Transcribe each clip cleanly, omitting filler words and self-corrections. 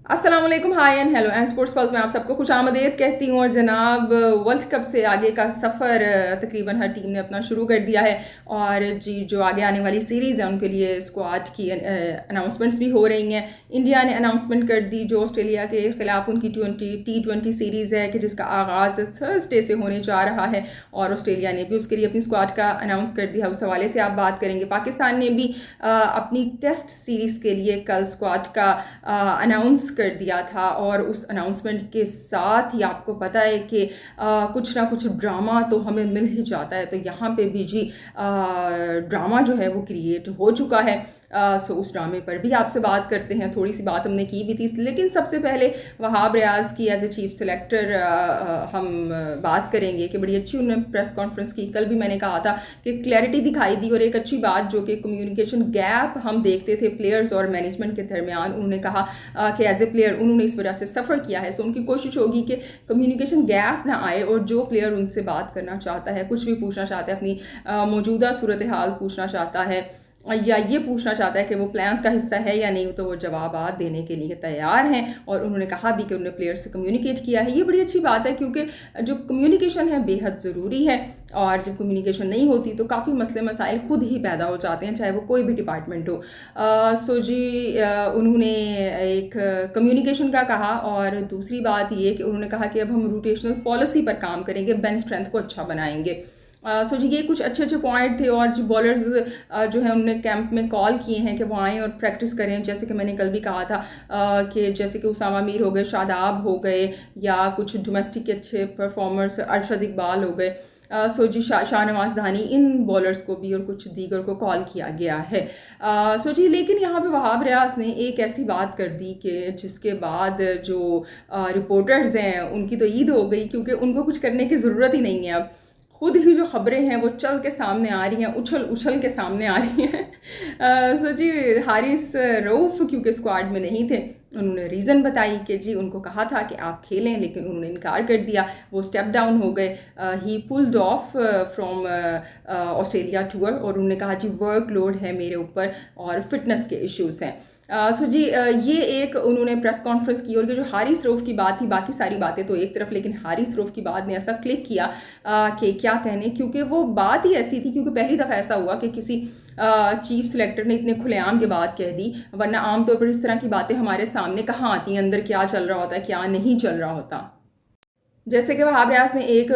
अस्सलाम वालेकुम, hi and hello and sports pulse में आप सबको खुश आमदीद कहती हूँ। और जनाब वर्ल्ड कप से आगे का सफ़र तकरीबन हर टीम ने अपना शुरू कर दिया है। और जी जो आगे आने वाली सीरीज़ है उनके लिए स्क्वाड की अनाउंसमेंट्स भी हो रही हैं। इंडिया ने अनाउंसमेंट कर दी जो ऑस्ट्रेलिया के ख़िलाफ़ उनकी T20 सीरीज़ है कि जिसका आगाज़ थर्सडे से होने जा रहा है। और ऑस्ट्रेलिया ने भी उसके लिए अपनी स्क्वाड का अनाउंस कर दिया, उस हवाले से आप बात करेंगे। पाकिस्तान ने भी अपनी टेस्ट सीरीज़ के लिए कल स्क्वाड का अनाउंस कर दिया था। और उस अनाउंसमेंट के साथ ही आपको पता है कि कुछ ना कुछ ड्रामा तो हमें मिल ही जाता है। तो यहाँ पे भी जी ड्रामा जो है वो क्रिएट हो चुका है। सो उस ड्रामे पर भी आपसे बात करते हैं। थोड़ी सी बात हमने की भी थी, लेकिन सबसे पहले वहाब रियाज की एज ए चीफ सेलेक्टर हम बात करेंगे कि बड़ी अच्छी उन्होंने प्रेस कॉन्फ्रेंस की। कल भी मैंने कहा था कि क्लैरिटी दिखाई दी और एक अच्छी बात जो कि कम्युनिकेशन गैप हम देखते थे प्लेयर्स और मैनेजमेंट के दरमियान। उन्होंने कहा कि एज ए प्लेयर उन्होंने इस वजह से सफ़र किया है। सो उनकी कोशिश होगी कि कम्युनिकेशन गैप ना आए और जो प्लेयर उनसे बात करना चाहता है, कुछ भी पूछना चाहता है, अपनी मौजूदा सूरत हाल पूछना चाहता है या ये पूछना चाहता है कि वो प्लान्स का हिस्सा है या नहीं, तो वो जवाब देने के लिए तैयार हैं। और उन्होंने कहा भी कि उन्होंने प्लेयर से कम्युनिकेट किया है। ये बड़ी अच्छी बात है क्योंकि जो कम्युनिकेशन है बेहद ज़रूरी है। और जब कम्युनिकेशन नहीं होती तो काफ़ी मसले मसाइल खुद ही पैदा हो जाते हैं, चाहे वो कोई भी डिपार्टमेंट हो। सो जी उन्होंने एक कम्युनिकेशन का कहा। और दूसरी बात ये कि उन्होंने कहा कि अब हम रोटेशनल पॉलिसी पर काम करेंगे, बेंच स्ट्रेंथ को अच्छा बनाएंगे। सो जी ये कुछ अच्छे अच्छे पॉइंट थे। और जो बॉलर्स जो है उन्होंने कैंप में कॉल किए हैं कि वो आएँ और प्रैक्टिस करें। जैसे कि मैंने कल भी कहा था कि जैसे कि उसामा मीर हो गए, शादाब हो गए, या कुछ डोमेस्टिक के अच्छे परफॉर्मर्स अरशद इकबाल हो गए। सो जी शाहनवाज धानी, इन बॉलर्स को भी और कुछ दीगर को कॉल किया गया है। सो जी लेकिन यहाँ पे वहाब रियाज ने एक ऐसी बात कर दी कि जिसके बाद जो रिपोर्टर्स हैं उनकी तो ईद हो गई, क्योंकि उनको कुछ करने की ज़रूरत ही नहीं है। अब खुद ही जो खबरें हैं वो चल के सामने आ रही हैं, उछल उछल के सामने आ रही हैं। सो जी हारिस रऊफ़ क्योंकि स्क्वाड में नहीं थे, उन्होंने रीज़न बताई कि जी उनको कहा था कि आप खेलें, लेकिन उन्होंने इनकार कर दिया, वो स्टेप डाउन हो गए। ही pulled off from Australia tour. और उन्होंने कहा जी वर्कलोड है मेरे ऊपर और फिटनेस के इश्यूज़ हैं। सो जी ये एक उन्होंने प्रेस कॉन्फ्रेंस की। और ये जो हारिस रऊफ़ की बात थी, बाकी सारी बातें तो एक तरफ, लेकिन हारिस रऊफ़ की बात ने ऐसा क्लिक किया कि क्या कहने, क्योंकि वो बात ही ऐसी थी। क्योंकि पहली दफ़ा ऐसा हुआ कि किसी चीफ सेलेक्टर ने इतने खुलेआम के बात कह दी, वरना आमतौर पर इस तरह की बातें हमारे सामने कहाँ आती हैं, अंदर क्या चल रहा होता है, क्या नहीं चल रहा होता। जैसे कि वहाब रियाज ने एक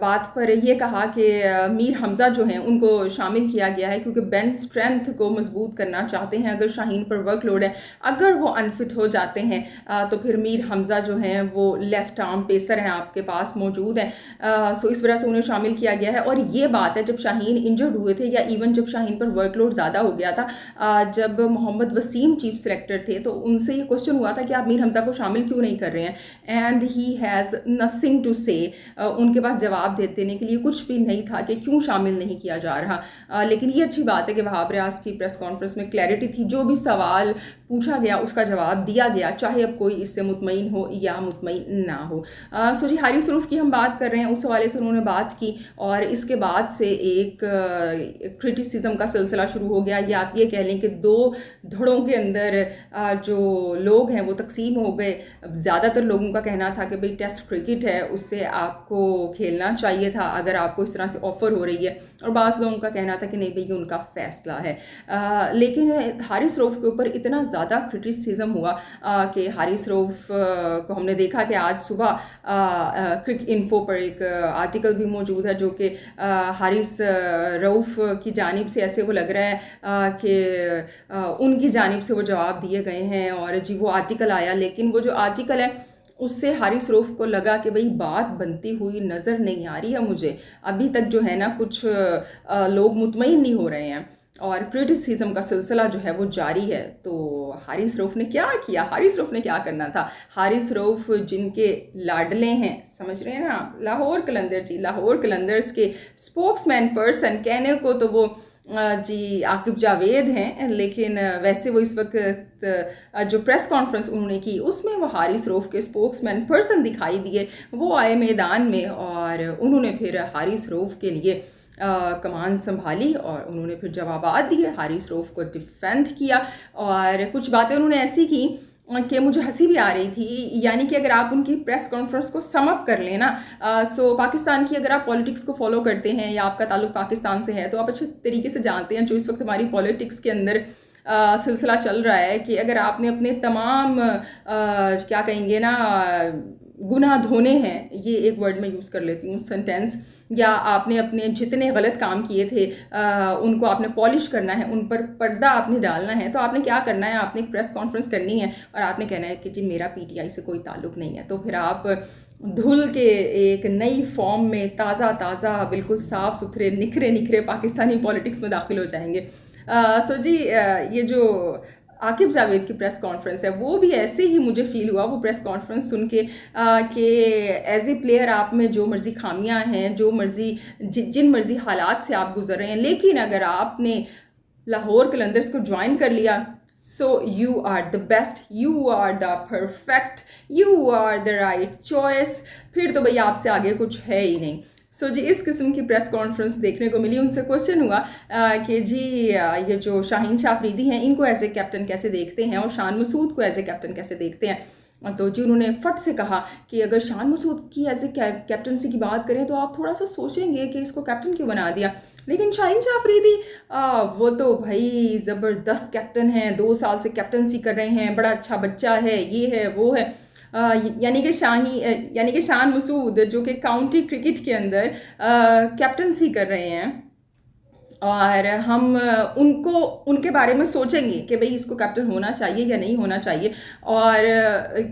बात पर ये कहा कि मीर हमज़ा जो हैं उनको शामिल किया गया है क्योंकि बेंच स्ट्रेंथ को मजबूत करना चाहते हैं। अगर शाहीन पर वर्कलोड है, अगर वो अनफिट हो जाते हैं तो फिर मीर हमज़ा जो हैं वो लेफ़्ट आर्म पेसर हैं, आपके पास मौजूद हैं। सो इस वजह से उन्हें शामिल किया गया है। और ये बात है जब शाहीन इंजर्ड हुए थे, या इवन जब शाहीन पर वर्कलोड ज़्यादा हो गया था, जब मोहम्मद वसीम चीफ सेलेक्टर थे, तो उनसे ये क्वेश्चन हुआ था कि आप मीर हमज़ा को शामिल क्यों नहीं कर रहे हैं। And he has nothing to say, उनके पास जवाब देने के लिए कुछ भी नहीं था कि क्यों शामिल नहीं किया जा रहा। लेकिन ये अच्छी बात है कि वहाब रियाज की प्रेस कॉन्फ्रेंस में क्लैरिटी थी, जो भी सवाल पूछा गया उसका जवाब दिया गया, चाहे अब कोई इससे मुतमईन हो या मुतमईन ना हो। सो जी हारिस रऊफ़ की हम बात कर रहे हैं, उस हवाले से उन्होंने बात की। और इसके बाद से एक क्रिटिसिज्म का सिलसिला शुरू हो गया, या आप ये कह लें कि दो धड़ों के अंदर जो लोग हैं वो तकसीम हो गए। ज़्यादातर लोगों का कहना था कि भाई टेस्ट क्रिकेट है, उससे आपको खेलना चाहिए था अगर आपको इस तरह से ऑफ़र हो रही है। और बाज़ लोगों का कहना था कि नहीं भाई ये उनका फ़ैसला है। लेकिन हारिस रऊफ़ के ऊपर इतना ज़्यादा क्रिटिसिज्म हुआ कि हारिस रऊफ़ को हमने देखा कि आज सुबह क्रिक इन्फो पर एक आर्टिकल भी मौजूद है जो कि हारिस रऊफ़ की जानिब से ऐसे वो लग रहा है कि उनकी जानिब से वो जवाब दिए गए हैं। और जी वो आर्टिकल आया, लेकिन वो जो आर्टिकल है उससे हारिस रऊफ़ को लगा कि भाई बात बनती हुई नज़र नहीं आ रही है मुझे। अभी तक जो है ना कुछ लोग मुतमईन नहीं हो रहे हैं और क्रिटिसिज्म का सिलसिला जो है वो जारी है। तो हारिस रऊफ़ ने क्या किया, हारिस रऊफ़ ने क्या करना था। हारिस रऊफ़ जिनके लाडले हैं, समझ रहे हैं ना, लाहौर कलंदर जी, लाहौर कलंदर्स के स्पोक्समैन पर्सन कहने को तो वो जी आकिब जावेद हैं, लेकिन वैसे वो इस वक्त जो प्रेस कॉन्फ्रेंस उन्होंने की उसमें वो हारिस रऊफ़ के स्पोक्समैन पर्सन दिखाई दिए। वो आए मैदान में और उन्होंने फिर हारिस रऊफ़ के लिए कमान संभाली और उन्होंने फिर जवाबात दिए, हारिस रऊफ़ को डिफेंड किया। और कुछ बातें उन्होंने ऐसी की कि मुझे हंसी भी आ रही थी। यानी कि अगर आप उनकी प्रेस कॉन्फ्रेंस को सम अप कर लेना, सो पाकिस्तान की अगर आप पॉलिटिक्स को फॉलो करते हैं या आपका ताल्लुक पाकिस्तान से है तो आप अच्छे तरीके से जानते हैं जो इस वक्त हमारी पॉलिटिक्स के अंदर सिलसिला चल रहा है कि अगर आपने अपने तमाम क्या कहेंगे ना गुनाह धोने हैं, ये एक वर्ड में यूज़ कर लेती हूँ सेंटेंस, या आपने अपने जितने गलत काम किए थे उनको आपने पॉलिश करना है, उन पर पर्दा आपने डालना है, तो आपने क्या करना है, आपने एक प्रेस कॉन्फ्रेंस करनी है और आपने कहना है कि जी मेरा पीटीआई से कोई ताल्लुक़ नहीं है। तो फिर आप धुल के एक नई फॉर्म में ताज़ा बिल्कुल साफ़ सुथरे निखरे निखरे पाकिस्तानी पॉलिटिक्स में दाखिल हो जाएंगे। सो जी ये जो आकिब जावेद की प्रेस कॉन्फ्रेंस है वो भी ऐसे ही मुझे फ़ील हुआ, वो प्रेस कॉन्फ्रेंस सुन के कि एज ए प्लेयर आप में जो मर्ज़ी खामियां हैं, जो मर्ज़ी जिन मर्ज़ी हालात से आप गुजर रहे हैं, लेकिन अगर आपने लाहौर कलंदर्स को ज्वाइन कर लिया so you are the best, you are the perfect, you are the right choice, फिर तो भैया आपसे आगे कुछ है ही नहीं। सो जी इस किस्म की प्रेस कॉन्फ्रेंस देखने को मिली। उनसे क्वेश्चन हुआ कि जी ये जो शाहीन शाह अफरीदी हैं इनको एज ए कैप्टन कैसे देखते हैं और शान मसूद को एज ए कैप्टन कैसे देखते हैं। तो जी उन्होंने फट से कहा कि अगर शान मसूद की एज ए कैप्टनसी की बात करें तो आप थोड़ा सा सोचेंगे कि इसको कैप्टन क्यों बना दिया, लेकिन शाहीन शाह अफरीदी वो तो भाई ज़बरदस्त कैप्टन हैं, 2 साल से कैप्टनसी कर रहे हैं, बड़ा अच्छा बच्चा है, ये है वो है। यानी कि शान मसूद जो कि काउंटी क्रिकेट के अंदर कैप्टनसी कर रहे हैं और हम उनके बारे में सोचेंगे कि भाई इसको कैप्टन होना चाहिए या नहीं होना चाहिए। और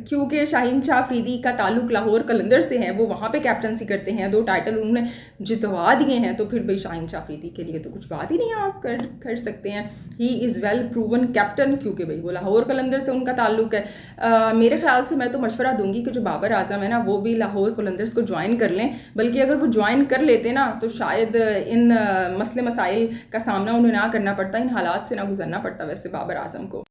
क्योंकि शाहीन शाह अफरीदी का ताल्लुक लाहौर कलंदर से है, वो वहाँ पे कैप्टनसी करते हैं, 2 टाइटल उन्होंने जितवा दिए हैं, तो फिर भाई शाहीन शाह अफरीदी के लिए तो कुछ बात ही नहीं आप कर सकते हैं। He is well proven captain, क्योंकि भाई वो लाहौर कलंदर से उनका ताल्लुक है। मेरे ख्याल से मैं तो मशवरा दूंगी कि जो बाबर आजम है ना वो भी लाहौर कलंदर्स को ज्वाइन कर लें, बल्कि अगर वो ज्वाइन कर लेते ना तो शायद इन मसले मसाइल का सामना उन्हें ना करना पड़ता, इन हालात से ना गुजरना पड़ता वैसे बाबर आजम को।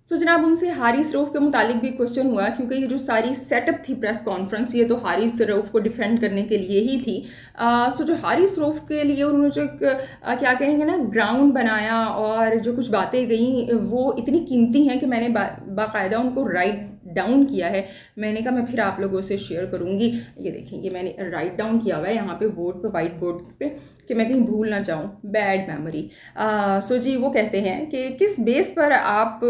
सो जनाब उनसे हारिस रऊफ़ के मुतालिक भी क्वेश्चन हुआ, क्योंकि ये जो सारी सेटअप थी प्रेस कॉन्फ्रेंस ये तो हारिस रऊफ़ को डिफेंड करने के लिए ही थी। सो जो हारिस रऊफ़ के लिए उन्होंने जो एक क्या कहेंगे ना ग्राउंड बनाया और जो कुछ बातें गई वो इतनी कीमती हैं कि मैंने बाकायदा उनको राइट डाउन किया है। मैंने कहा मैं फिर आप लोगों से शेयर करूंगी। ये देखें, ये मैंने राइट डाउन किया हुआ है यहाँ पे बोर्ड पे, वाइट बोर्ड पे, कि मैं कहीं भूल ना जाऊँ, बैड मेमोरी। सो जी वो कहते हैं कि किस बेस पर आप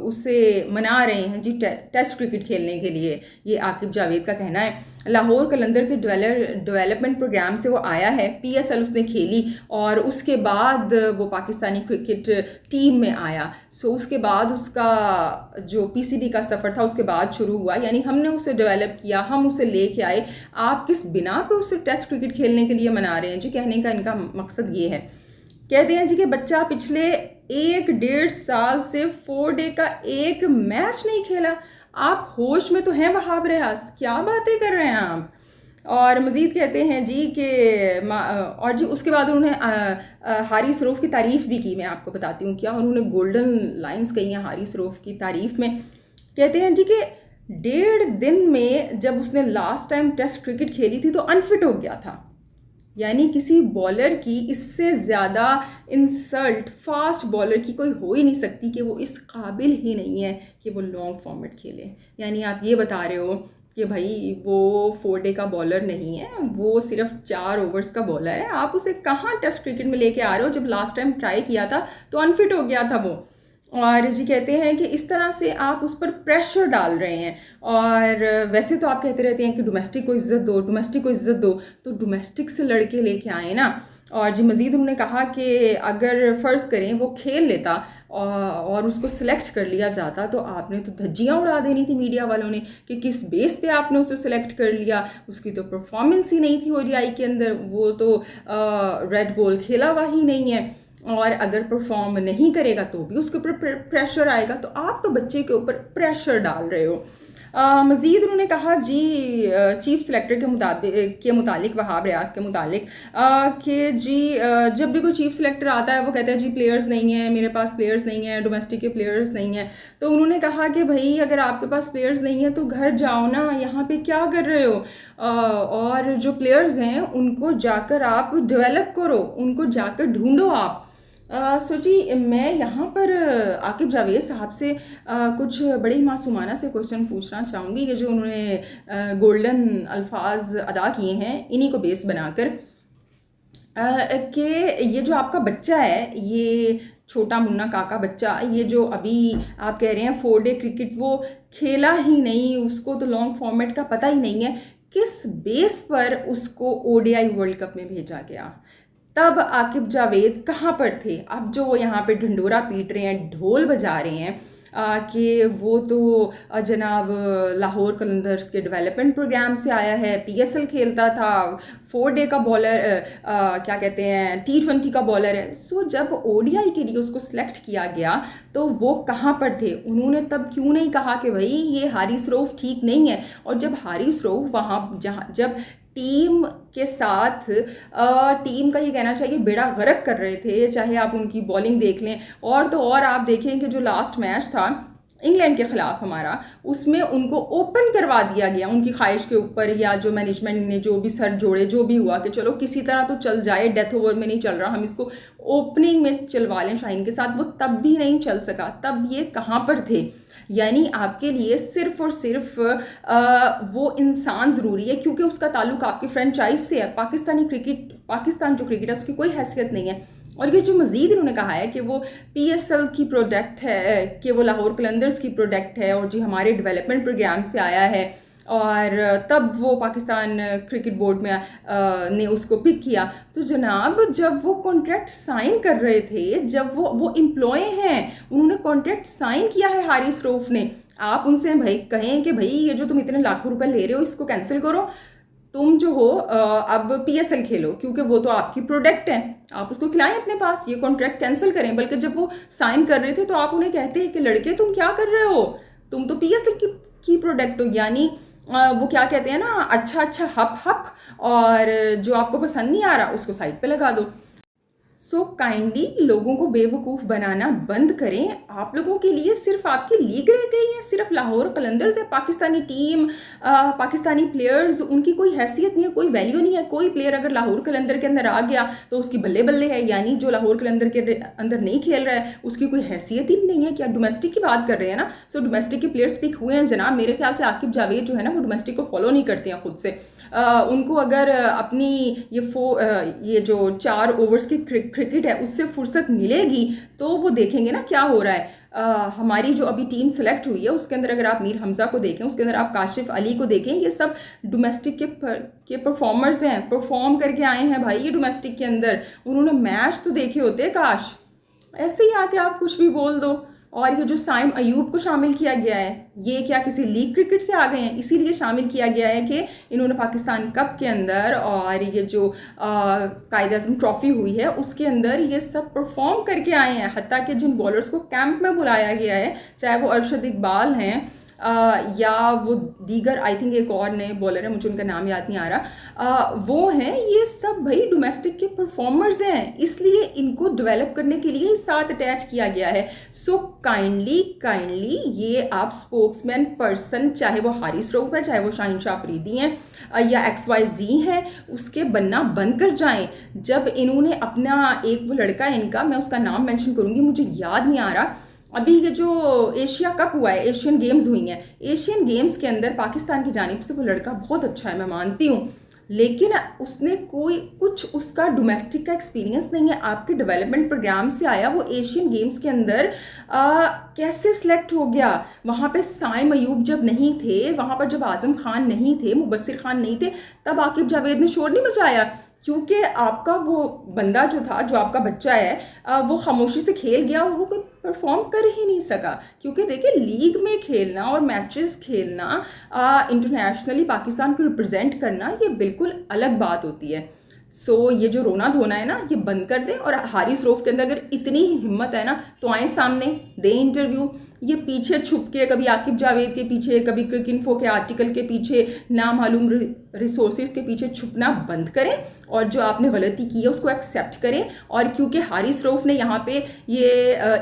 उसे मना रहे हैं जी टेस्ट क्रिकेट खेलने के लिए। ये आकिब जावेद का कहना है। लाहौर कलंदर के डेवलपमेंट प्रोग्राम से वो आया है, PSL उसने खेली और उसके बाद वो पाकिस्तानी क्रिकेट टीम में आया। सो उसके बाद उसका जो PCB का सफ़र था उसके बाद शुरू हुआ, यानी हमने उसे डेवलप किया, हम उसे लेके आए। आप किस बिना पे उसे टेस्ट क्रिकेट खेलने के लिए मना रहे हैं जी? कहने का इनका मकसद ये है, कहते हैं जी कि बच्चा पिछले 1-1.5 साल से 4 डे का एक मैच नहीं खेला, आप होश में तो हैं वहाब रियाज, क्या बातें कर रहे हैं आप। और मज़ीद कहते हैं जी कि और जी उसके बाद उन्होंने हारिस रऊफ़ की तारीफ़ भी की। मैं आपको बताती हूँ क्या उन्होंने गोल्डन लाइंस कही हैं हारिस रऊफ़ की तारीफ़ में। कहते हैं जी कि 1.5 दिन में जब उसने लास्ट टाइम टेस्ट क्रिकेट खेली थी तो अनफिट हो गया था। यानी किसी बॉलर की इससे ज़्यादा इंसल्ट फास्ट बॉलर की कोई हो ही नहीं सकती कि वो इस काबिल ही नहीं है कि वो लॉन्ग फॉर्मेट खेले। यानी आप ये बता रहे हो कि भाई वो 4 डे का बॉलर नहीं है, वो सिर्फ 4 ओवर्स का बॉलर है। आप उसे कहाँ टेस्ट क्रिकेट में लेके आ रहे हो? जब लास्ट टाइम ट्राई किया था तो अनफिट हो गया था वो। और जी कहते हैं कि इस तरह से आप उस पर प्रेशर डाल रहे हैं। और वैसे तो आप कहते रहते हैं कि डोमेस्टिक को इज़्ज़त दो, डोमेस्टिक को इज़्ज़त दो, तो डोमेस्टिक से लड़के लेके आए ना। और जी मज़ीद उन्होंने कहा कि अगर फ़र्ज़ करें वो खेल लेता और उसको सिलेक्ट कर लिया जाता तो आपने तो धज्जियाँ उड़ा देनी थी मीडिया वालों ने कि किस बेस पे आपने उसे सिलेक्ट कर लिया। उसकी तो परफॉर्मेंस ही नहीं थी ODI के अंदर, वो तो रेड बॉल खेला हुआ ही नहीं है, और अगर परफॉर्म नहीं करेगा तो भी उसके ऊपर प्रेशर आएगा। तो आप तो बच्चे के ऊपर प्रेशर डाल रहे हो। मज़ीद उन्होंने कहा जी चीफ सेलेक्टर के मुतालिक वहाब रियाज के मुतालिक कि जी जब भी कोई चीफ सेलेक्टर आता है वो कहता है जी प्लेयर्स नहीं है, मेरे पास प्लेयर्स नहीं है, डोमेस्टिक के प्लेयर्स नहीं है। तो उन्होंने कहा कि भाई अगर आपके पास प्लेयर्स नहीं है तो घर जाओ ना, यहाँ पे क्या कर रहे हो? और जो प्लेयर्स हैं उनको जाकर आप डेवलप करो, उनको जाकर ढूंढो आप। सो जी मैं यहाँ पर आकिब जावेद साहब से कुछ बड़े ही मासूमाना से क्वेश्चन पूछना चाहूँगी। ये जो उन्होंने गोल्डन अल्फाज अदा किए हैं इन्हीं को बेस बनाकर कि ये जो आपका बच्चा है, ये छोटा मुन्ना काका बच्चा, ये जो अभी आप कह रहे हैं 4 डे क्रिकेट वो खेला ही नहीं, उसको तो लॉन्ग फॉर्मेट का पता ही नहीं है, किस बेस पर उसको ओडीआई वर्ल्ड कप में भेजा गया? तब आकिब जावेद कहाँ पर थे? अब जो वो यहाँ पे ढिंडोरा पीट रहे हैं, ढोल बजा रहे हैं कि वो तो जनाब लाहौर कलंदर्स के डेवलपमेंट प्रोग्राम से आया है, पीएसएल खेलता था, 4 डे का बॉलर, क्या कहते हैं, T20 का बॉलर है। सो जब ओडीआई के लिए उसको सिलेक्ट किया गया तो वो कहाँ पर थे? उन्होंने तब क्यों नहीं कहा कि भाई ये हारिस रऊफ ठीक नहीं है? और जब हारिस रऊफ वहाँ जब टीम के साथ टीम का ये कहना चाहिए बेड़ा गर्क कर रहे थे, चाहे आप उनकी बॉलिंग देख लें और तो और आप देखें कि जो लास्ट मैच था इंग्लैंड के ख़िलाफ़ हमारा, उसमें उनको ओपन करवा दिया गया उनकी ख्वाहिश के ऊपर, या जो मैनेजमेंट ने जो भी सर जोड़े, जो भी हुआ कि चलो किसी तरह तो चल जाए, डेथ ओवर में नहीं चल रहा, हम इसको ओपनिंग में चलवा लें शाहीन के साथ, वो तब भी नहीं चल सका। तब ये कहाँ पर थे? यानी आपके लिए सिर्फ और सिर्फ वो इंसान ज़रूरी है क्योंकि उसका ताल्लुक आपकी फ्रेंचाइज से है। पाकिस्तान जो क्रिकेट है उसकी कोई हैसियत नहीं है। और ये जो मज़ीद इन्होंने कहा है कि वो पीएसएल की प्रोडक्ट है, कि वो लाहौर कलंदर्स की प्रोडक्ट है और जी हमारे डेवलपमेंट प्रोग्राम से आया है, और तब वो पाकिस्तान क्रिकेट बोर्ड में ने उसको पिक किया। तो जनाब जब वो कॉन्ट्रैक्ट साइन कर रहे थे, जब वो एम्प्लॉय हैं, उन्होंने कॉन्ट्रैक्ट साइन किया है हारिस रऊफ ने, आप उनसे भाई कहें कि भाई ये जो तुम इतने लाखों रुपए ले रहे हो इसको कैंसिल करो, तुम जो हो अब पीएसएल खेलो, क्योंकि वो तो आपकी प्रोडक्ट है, आप उसको खिलाएं अपने पास, ये कॉन्ट्रैक्ट कैंसिल करें। बल्कि जब वो साइन कर रहे थे तो आप उन्हें कहते हैं कि लड़के तुम क्या कर रहे हो, तुम तो पीएसएल की प्रोडक्ट हो। यानी वो क्या कहते हैं ना, अच्छा हप हप, और जो आपको पसंद नहीं आ रहा उसको साइड पे लगा दो। सो काइंडली लोगों को बेवकूफ़ बनाना बंद करें। आप लोगों के लिए सिर्फ आपकी लीग रह गई है, सिर्फ लाहौर कलंदर्स है, पाकिस्तानी टीम, पाकिस्तानी प्लेयर्स, उनकी कोई हैसियत नहीं है, कोई वैल्यू नहीं है। कोई प्लेयर अगर लाहौर कलंदर के अंदर आ गया तो उसकी बल्ले बल्ले है, यानी जो लाहौर कलंदर के अंदर नहीं खेल रहा है उसकी कोई हैसियत ही नहीं है। क्या डोमेस्टिक की बात कर रहे हैं ना? सो डोमेस्टिक के प्लेयर्स पिक हुए हैं जनाब। मेरे ख्याल से आकिब जावेद जो है ना वो डोमेस्टिक को फॉलो नहीं करते हैं खुद से। उनको अगर अपनी ये जो 4 ओवर्स की क्रिकेट है उससे फुर्सत मिलेगी तो वो देखेंगे ना क्या हो रहा है। हमारी जो अभी टीम सेलेक्ट हुई है उसके अंदर अगर आप मीर हमज़ा को देखें, उसके अंदर आप काशिफ अली को देखें, ये सब डोमेस्टिक के परफॉर्मर्स हैं, परफॉर्म करके आए हैं भाई ये डोमेस्टिक के अंदर। उन्होंने मैच तो देखे होते, काश ऐसे ही आके आप कुछ भी बोल दो। और ये जो साइम अयूब को शामिल किया गया है, ये क्या किसी लीग क्रिकेट से आ गए हैं? इसीलिए शामिल किया गया है कि इन्होंने पाकिस्तान कप के अंदर और ये जो कायद-ए-आज़म ट्रॉफी हुई है उसके अंदर ये सब परफॉर्म करके आए हैं। हत्ता कि जिन बॉलर्स को कैंप में बुलाया गया है, चाहे वो अरशद इकबाल हैं या वो दीगर, आई थिंक एक और नए बॉलर है, मुझे उनका नाम याद नहीं आ रहा, वो हैं, ये सब भाई डोमेस्टिक के परफॉर्मर्स हैं, इसलिए इनको डेवलप करने के लिए साथ अटैच किया गया है। सो काइंडली ये आप स्पोक्समैन पर्सन, चाहे वो हारिस रऊफ है, चाहे वो शाहीन शाह अफरीदी हैं या XYZ हैं, उसके बनना बंद कर जाएं। जब इन्होंने अपना एक वो लड़का है इनका, मैं उसका नाम मेंशन करूँगी, मुझे याद नहीं आ रहा, अभी ये जो एशिया कप हुआ है, एशियन गेम्स हुई हैं, एशियन गेम्स के अंदर पाकिस्तान की जानिब से वो लड़का बहुत अच्छा है, मैं मानती हूँ, लेकिन उसने कुछ उसका डोमेस्टिक का एक्सपीरियंस नहीं है। आपके डेवलपमेंट प्रोग्राम से आया, वो एशियन गेम्स के अंदर कैसे सिलेक्ट हो गया? वहाँ पे साइम अयूब जब नहीं थे, वहाँ पर जब आज़म खान नहीं थे, मुबस्सिर खान नहीं थे, तब आकिब जावेद ने शोर नहीं मचाया, क्योंकि आपका वो बंदा जो था, जो आपका बच्चा है, वो खामोशी से खेल गया और वो कोई परफॉर्म कर ही नहीं सका। क्योंकि देखिए लीग में खेलना और मैचेस खेलना, इंटरनेशनली पाकिस्तान को रिप्रेजेंट करना, ये बिल्कुल अलग बात होती है। सो ये जो रोना धोना है ना, ये बंद कर दें। और हारिस रऊफ के अंदर अगर इतनी ही हिम्मत है ना तो आए सामने, दें इंटरव्यू। ये पीछे छुप के, कभी आकिब जावेद के पीछे, कभी क्रिकइन्फो के आर्टिकल के पीछे, नामालूम रिसोर्सेज के पीछे छुपना बंद करें और जो आपने गलती की है उसको एक्सेप्ट करें। और क्योंकि हारिस रऊफ ने यहाँ पे ये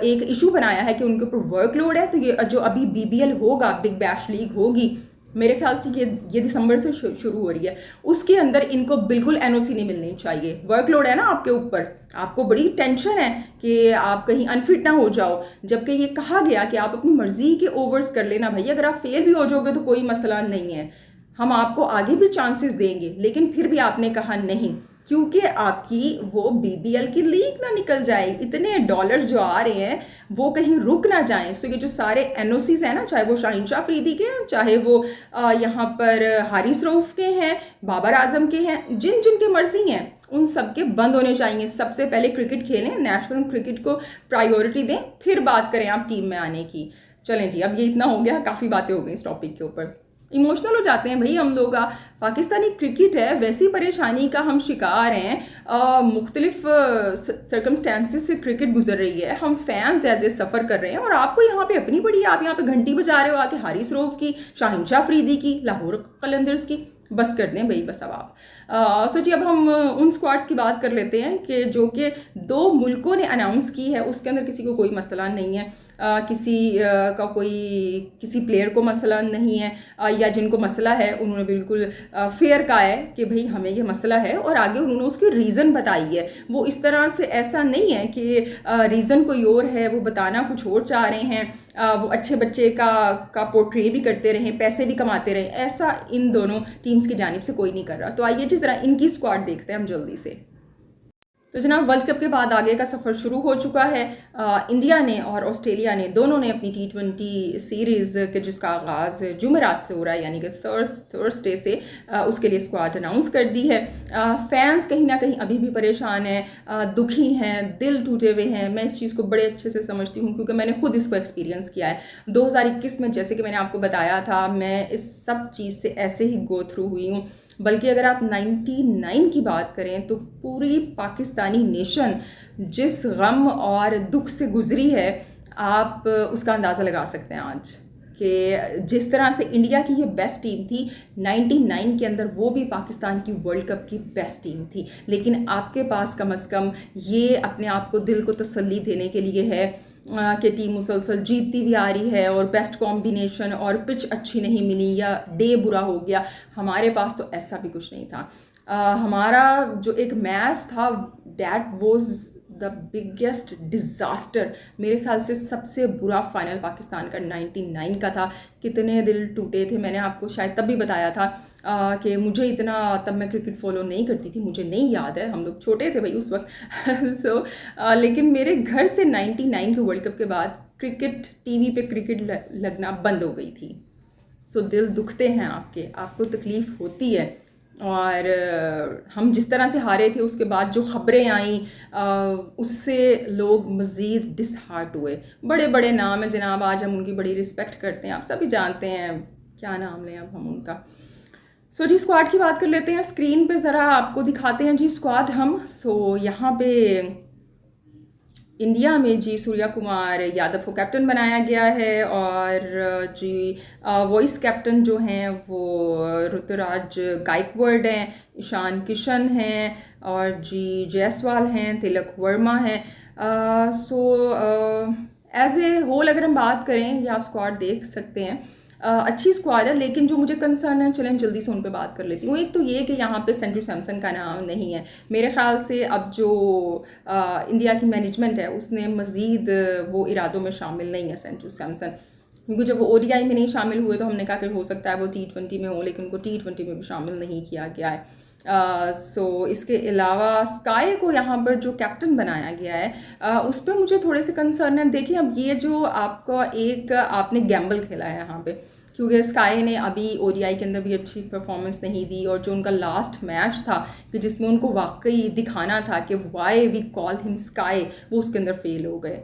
एक इशू बनाया है कि उनके ऊपर वर्कलोड है, तो ये जो अभी BBL होगा, बिग बैश लीग होगी, मेरे ख्याल से ये दिसंबर से शुरू हो रही है, उसके अंदर इनको बिल्कुल एनओसी नहीं मिलनी चाहिए। वर्कलोड है ना आपके ऊपर, आपको बड़ी टेंशन है कि आप कहीं अनफिट ना हो जाओ, जबकि ये कहा गया कि आप अपनी मर्जी के ओवर्स कर लेना भाई, अगर आप फेल भी हो जाओगे तो कोई मसला नहीं है, हम आपको आगे भी चांसेस देंगे। लेकिन फिर भी आपने कहा नहीं, क्योंकि आपकी वो बीबीएल की लीग ना निकल जाए, इतने डॉलर्स जो आ रहे हैं वो कहीं रुक ना जाएं। सो ये जो सारे एनओसीज हैं ना, चाहे वो शाहीन शाह अफरीदी के हैं, चाहे वो यहाँ पर हारिस रऊफ के हैं, बाबर आजम के हैं, जिन जिन के मर्जी हैं, उन सब के बंद होने चाहिए। सबसे पहले क्रिकेट खेलें, नेशनल क्रिकेट को प्रायोरिटी दें, फिर बात करें आप टीम में आने की। चलें जी, अब ये इतना हो गया, काफ़ी बातें हो गई इस टॉपिक के ऊपर। इमोशनल हो जाते हैं भाई हम लोग। पाकिस्तानी क्रिकेट है, वैसी परेशानी का हम शिकार हैं, मुख्तलिफ सर्कमस्टेंसेस से क्रिकेट गुजर रही है, हम फैंस एज ए सफ़र कर रहे हैं, और आपको यहाँ पे अपनी पड़ी, आप यहाँ पे घंटी बजा रहे हो आके हारिस रऊफ की, शाहीन शाह अफरीदी की, लाहौर कलंदर्स की। बस कर दें भाई, बस अब आप सोचिए। अब हम उन स्क्वाड्स की बात कर लेते हैं कि जो कि 2 मुल्कों ने अनाउंस की है, उसके अंदर किसी को कोई मसला नहीं है, किसी प्लेयर को मसला नहीं है, या जिनको मसला है उन्होंने बिल्कुल फेयर कहा है कि भाई हमें ये मसला है, और आगे उन्होंने उसकी रीज़न बताई है। वो इस तरह से ऐसा नहीं है कि रीज़न कोई और है, वो बताना कुछ और चाह रहे हैं, वो अच्छे बच्चे का पोर्ट्रे भी करते रहें, पैसे भी कमाते रहें, ऐसा इन दोनों टीम्स की जानिब से कोई नहीं कर रहा। तो आइए जिस तरह इनकी स्क्वाड देखते हैं हम जल्दी से। तो जनाब, वर्ल्ड कप के बाद आगे का सफ़र शुरू हो चुका है। इंडिया ने और ऑस्ट्रेलिया ने, दोनों ने अपनी T20 सीरीज़ के जिसका आगाज़ जुमेरात से हो रहा है, यानी कि थर्सडे से, उसके लिए स्क्वाड अनाउंस कर दी है। फैंस कहीं ना कहीं अभी भी परेशान हैं, दुखी हैं, दिल टूटे हुए हैं। मैं इस चीज़ को बड़े अच्छे से समझती हूँ, क्योंकि मैंने खुद इसको एक्सपीरियंस किया है 2021 में। जैसे कि मैंने आपको बताया था, मैं इस सब चीज़ से ऐसे ही गो थ्रू हुई हूँ। बल्कि अगर आप 99 की बात करें तो पूरी पाकिस्तानी नेशन जिस गम और दुख से गुजरी है, आप उसका अंदाज़ा लगा सकते हैं आज कि जिस तरह से इंडिया की ये बेस्ट टीम थी 99 के अंदर, वो भी पाकिस्तान की वर्ल्ड कप की बेस्ट टीम थी। लेकिन आपके पास कम से कम ये अपने आप को दिल को तसल्ली देने के लिए है कि टीम मुसलसल जीतती भी आ रही है, और बेस्ट कॉम्बिनेशन और पिच अच्छी नहीं मिली या डे बुरा हो गया। हमारे पास तो ऐसा भी कुछ नहीं था। हमारा जो एक मैच था, that was the biggest disaster. मेरे ख्याल से सबसे बुरा फाइनल पाकिस्तान का 99 का था। कितने दिल टूटे थे, मैंने आपको शायद तब भी बताया था कि मुझे इतना, तब मैं क्रिकेट फॉलो नहीं करती थी, मुझे नहीं याद है, हम लोग छोटे थे भाई उस वक्त। लेकिन मेरे घर से 99 के वर्ल्ड कप के बाद क्रिकेट, टीवी पे क्रिकेट लगना बंद हो गई थी। दिल दुखते हैं आपको तकलीफ़ होती है। और हम जिस तरह से हारे थे, उसके बाद जो ख़बरें आई, उससे लोग मज़ीद डिसहार्ट हुए। बड़े बड़े नाम हैं जनाब, आज हम उनकी बड़ी रिस्पेक्ट करते हैं, आप सभी जानते हैं, क्या नाम लें अब हम उनका। जी, स्क्वाड की बात कर लेते हैं। स्क्रीन पे ज़रा आपको दिखाते हैं जी स्क्वाड हम। यहाँ पे इंडिया में जी सूर्या कुमार यादव को कैप्टन बनाया गया है, और जी वॉइस कैप्टन जो हैं वो ऋतुराज गायकवाड़ हैं, ईशान किशन हैं, और जी जायसवाल हैं, तिलक वर्मा हैं। एज ए होल अगर हम बात करें, ये आप स्क्वाड देख सकते हैं, अच्छी स्क्वाड है। लेकिन जो मुझे कंसर्न है, चलें जल्दी से उन पे बात कर लेती हूँ। एक तो ये कि यहाँ पे संजू सैमसन का नाम नहीं है। मेरे ख्याल से अब जो इंडिया की मैनेजमेंट है, उसने मज़ीद वो इरादों में शामिल नहीं है संजू सैमसन, क्योंकि जब वो ODI में नहीं शामिल हुए तो हमने कहा कि हो सकता है वो T20 में हो, लेकिन उनको T20 में भी शामिल नहीं किया गया है। इसके अलावा स्काई को यहाँ पर जो कैप्टन बनाया गया है, उस पर मुझे थोड़े से कंसर्न है। देखिए, अब ये जो आपने गैम्बल खेला है यहाँ पे, क्योंकि स्काई ने अभी ODI के अंदर भी अच्छी परफॉर्मेंस नहीं दी, और जो उनका लास्ट मैच था कि जिसमें उनको वाकई दिखाना था कि why we call him sky, वो उसके अंदर फेल हो गए।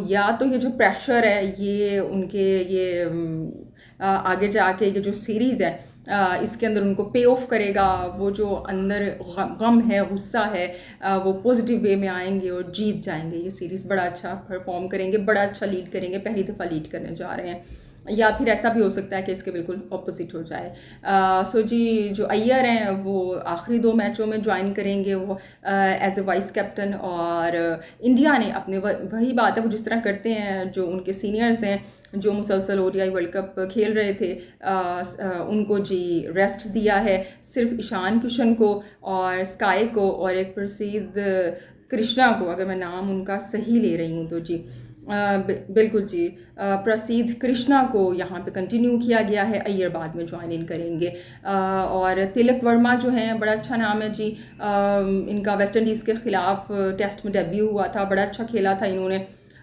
या तो ये जो प्रेशर है ये उनके आगे जाके ये जो सीरीज़ है, इसके अंदर उनको पे ऑफ करेगा। वो जो अंदर गम है, गुस्सा है, वो पॉजिटिव वे में आएंगे और जीत जाएंगे। ये सीरीज़ बड़ा अच्छा परफॉर्म करेंगे, बड़ा अच्छा लीड करेंगे, पहली दफ़ा लीड करने जा रहे हैं। या फिर ऐसा भी हो सकता है कि इसके बिल्कुल ऑपोजिट हो जाए। सो जी जो अय्यर हैं वो आखिरी 2 मैचों में ज्वाइन करेंगे वो एज ए वाइस कैप्टन, और इंडिया ने अपने वही बात है वो जिस तरह करते हैं, जो उनके सीनियर्स हैं जो मुसलसल ओडीआई वर्ल्ड कप खेल रहे थे, उनको जी रेस्ट दिया है। सिर्फ ईशान किशन को और स्काई को और एक प्रसिद्ध कृष्णा को, अगर मैं नाम उनका सही ले रही हूँ तो जी बिल्कुल जी, प्रसिद्ध कृष्णा को यहाँ पे कंटिन्यू किया गया है, अय्यर बाद में ज्वाइन इन करेंगे। और तिलक वर्मा जो हैं, बड़ा अच्छा नाम है जी, इनका वेस्ट इंडीज़ के ख़िलाफ़ टेस्ट में डेब्यू हुआ था, बड़ा अच्छा खेला था इन्होंने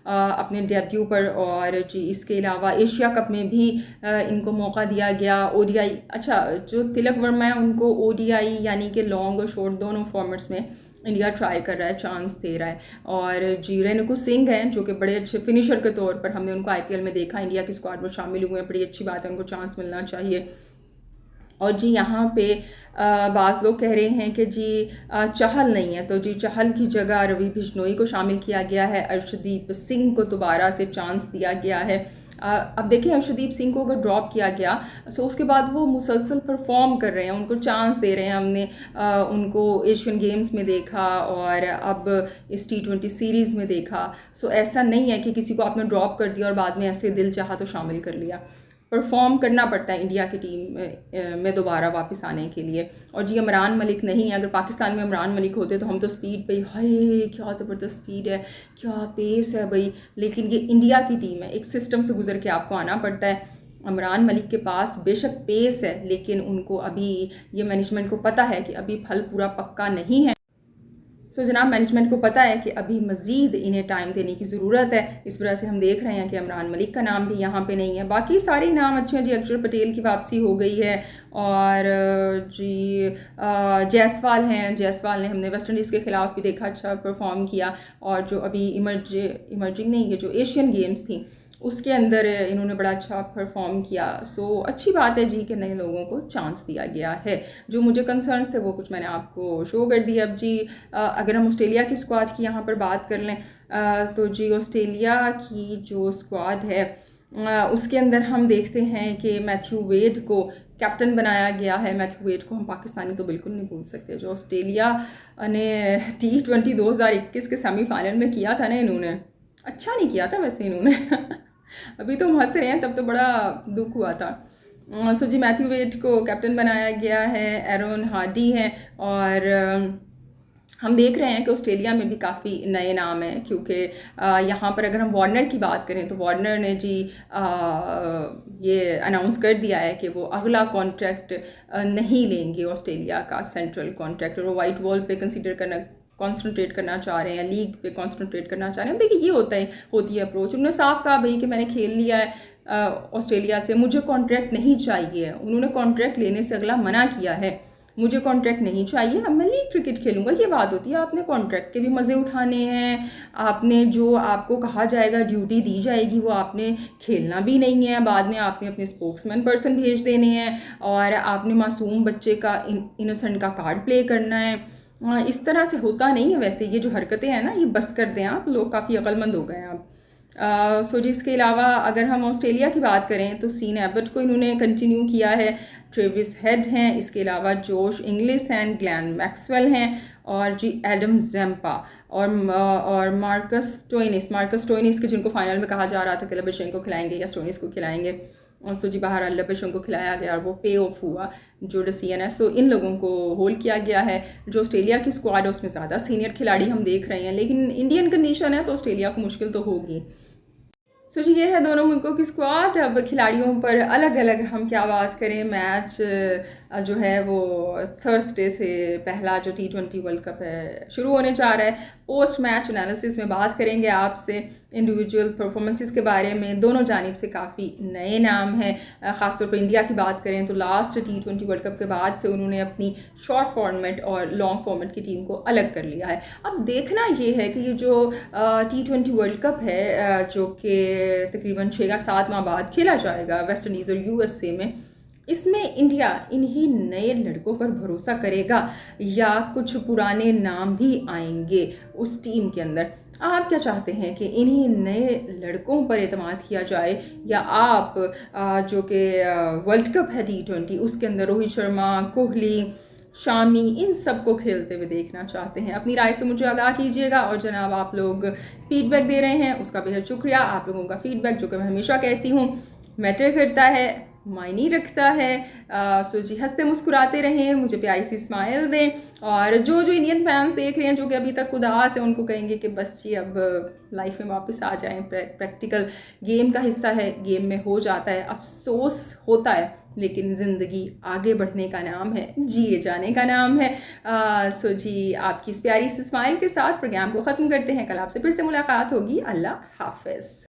अपने डेब्यू पर। और जी इसके अलावा एशिया कप में भी इनको मौका दिया गया, ओडीआई। अच्छा, जो तिलक वर्मा है उनको ओडीआई यानी कि लॉन्ग और शॉर्ट दोनों फॉर्मेट्स में इंडिया ट्राई कर रहा है, चांस दे रहा है। और जी रेणुकू सिंह हैं जो कि बड़े अच्छे फिनिशर के तौर पर हमने उनको आईपीएल में देखा, इंडिया की स्क्वाड में शामिल हुए हैं, बड़ी अच्छी बात है, उनको चांस मिलना चाहिए। और जी यहाँ पे बाज़ लोग कह रहे हैं कि जी चहल नहीं है, तो जी चहल की जगह रवि बिश्नोई को शामिल किया गया है, अर्शदीप सिंह को दोबारा से चांस दिया गया है। अब देखिए अर्शदीप सिंह को अगर ड्रॉप किया गया तो उसके बाद वो मुसलसल परफॉर्म कर रहे हैं, उनको चांस दे रहे हैं। हमने उनको एशियन गेम्स में देखा और अब इस T20 सीरीज़ में देखा। सो ऐसा नहीं है कि किसी को आपने ड्रॉप कर दिया और बाद में ऐसे दिल चाहा तो शामिल कर लिया। परफॉर्म करना पड़ता है इंडिया की टीम में दोबारा वापस आने के लिए। और जी इमरान मलिक नहीं है, अगर पाकिस्तान में इमरान मलिक होते तो हम तो स्पीड पे, हाय क्या ज़बरदस्त स्पीड है, क्या पेस है भाई, लेकिन ये इंडिया की टीम है, एक सिस्टम से गुजर के आपको आना पड़ता है। इमरान मलिक के पास बेशक पेस है, लेकिन उनको अभी ये मैनेजमेंट को पता है कि अभी फल पूरा पक्का नहीं है। सो जनाब मैनेजमेंट को पता है कि अभी मज़ीद इन्हें टाइम देने की ज़रूरत है, इस वजह से हम देख रहे हैं कि इमरान मलिक का नाम भी यहाँ पे नहीं है। बाकी सारे नाम अच्छे हैं जी, अक्षर पटेल की वापसी हो गई है, और जी जायसवाल हैं, जायसवाल ने हमने वेस्ट इंडीज़ के ख़िलाफ़ भी देखा, अच्छा परफॉर्म किया। और जो अभी इमर्जिंग नहीं, ये जो एशियन गेम्स थी उसके अंदर इन्होंने बड़ा अच्छा परफॉर्म किया। सो अच्छी बात है जी कि नए लोगों को चांस दिया गया है। जो मुझे कंसर्न्स थे वो कुछ मैंने आपको शो कर दिए। अब जी अगर हम ऑस्ट्रेलिया की स्क्वाड की यहाँ पर बात कर लें तो जी ऑस्ट्रेलिया की जो स्क्वाड है उसके अंदर हम देखते हैं कि मैथ्यू वेड को कैप्टन बनाया गया है। मैथ्यू वेड को हम पाकिस्तानी तो बिल्कुल नहीं भूल सकते, जो ऑस्ट्रेलिया ने T20 2021 के सेमीफाइनल में किया था ना, इन्होंने अच्छा नहीं किया था वैसे इन्होंने अभी तो हम हंस रहे हैं, तब तो बड़ा दुख हुआ था। सो जी मैथ्यू वेड को कैप्टन बनाया गया है, एरोन हार्डी हैं। और हम देख रहे हैं कि ऑस्ट्रेलिया में भी काफ़ी नए नाम हैं, क्योंकि यहाँ पर अगर हम वार्नर की बात करें तो वार्नर ने जी ये अनाउंस कर दिया है कि वो अगला कॉन्ट्रैक्ट नहीं लेंगे, ऑस्ट्रेलिया का सेंट्रल कॉन्ट्रैक्ट, और वो वाइट बॉल पे कॉन्सनट्रेट करना चाह रहे हैं, लीग पे कॉन्सनट्रेट करना चाह रहे हैं। देखिए ये होती है अप्रोच। उन्होंने साफ कहा भाई कि मैंने खेल लिया है ऑस्ट्रेलिया से, मुझे कॉन्ट्रैक्ट नहीं चाहिए। उन्होंने कॉन्ट्रैक्ट लेने से अगला मना किया है, मुझे कॉन्ट्रैक्ट नहीं चाहिए, अब मैं लीग क्रिकेट खेलूंगा। ये बात होती है, आपने कॉन्ट्रैक्ट के भी मज़े उठाने हैं, आपने जो आपको कहा जाएगा ड्यूटी दी जाएगी वो आपने खेलना भी नहीं है, बाद में आपने अपने स्पोक्समैन पर्सन भेज देने हैं, और आपने मासूम बच्चे का इनोसेंट का कार्ड प्ले करना है। इस तरह से होता नहीं है। वैसे ये जो हरकतें हैं ना, ये बस कर दें आप, लोग काफ़ी अक्लमंद हो गए हैं अब। सो जी इसके अलावा अगर हम ऑस्ट्रेलिया की बात करें तो सीन एबट को इन्होंने कंटिन्यू किया है, ट्रेविस हेड हैं, इसके अलावा जोश इंग्लिस हैं, ग्लैन मैक्सवेल हैं, और जी एडम ज़ेम्पा और मार्कस स्टोइनिस के जिनको फाइनल में कहा जा रहा था कि लबेशेंको को खिलाएंगे या स्टोइनिस को खिलाएंगे, और सो जी बाहर लबेशेंको को खिलाया गया और वो पे ऑफ हुआ जो डिसीजन है। सो इन लोगों को होल्ड किया गया है। जो ऑस्ट्रेलिया की स्क्वाड है उसमें ज़्यादा सीनियर खिलाड़ी हम देख रहे हैं, लेकिन इंडियन कंडीशन है तो ऑस्ट्रेलिया को मुश्किल तो होगी। सो जी ये है दोनों मुल्कों की स्क्वाड। अब खिलाड़ियों पर अलग अलग हम क्या बात करें। मैच जो है वो थर्सडे से पहला जो T20 वर्ल्ड कप है शुरू होने जा रहा है। पोस्ट मैच एनालिसिस में बात करेंगे आपसे इंडिविजुअल परफॉर्मेंसेस के बारे में। दोनों जानिब से काफ़ी नए नाम हैं। ख़ासतौर पर इंडिया की बात करें तो लास्ट T20 वर्ल्ड कप के बाद से उन्होंने अपनी शॉर्ट फॉर्मेट और लॉन्ग फॉर्मेट की टीम को अलग कर लिया है। अब देखना ये है कि ये जो T20 वर्ल्ड कप है जो कि तकरीबन 6 या 7 माह बाद खेला जाएगा वेस्ट इंडीज़ और USA में, इसमें इंडिया इन्हीं नए लड़कों पर भरोसा करेगा या कुछ पुराने नाम भी आएंगे उस टीम के अंदर। आप क्या चाहते हैं कि इन्हीं नए लड़कों पर एतमाद किया जाए, या आप जो कि वर्ल्ड कप है T20 उसके अंदर रोहित शर्मा, कोहली, शामी इन सब को खेलते हुए देखना चाहते हैं? अपनी राय से मुझे आगाह कीजिएगा। और जनाब, आप लोग फीडबैक दे रहे हैं उसका बेहद शुक्रिया। आप लोगों का फीडबैक, जो कि मैं हमेशा कहती हूँ, मैटर करता है, मायने रखता है। सो जी, हंसते मुस्कुराते रहें, मुझे प्यारी सी स्माइल दें। और जो जो इंडियन फैंस देख रहे हैं जो कि अभी तक उदास है, उनको कहेंगे कि बस जी अब लाइफ में वापस आ जाएं। प्रैक्टिकल गेम का हिस्सा है, गेम में हो जाता है, अफसोस होता है, लेकिन ज़िंदगी आगे बढ़ने का नाम है, जिए जाने का नाम है। सो जी, आपकी इस प्यारी सी स्माइल के साथ प्रोग्राम को ख़त्म करते हैं। कल आपसे फिर से मुलाकात होगी। अल्लाह हाफ़िज़।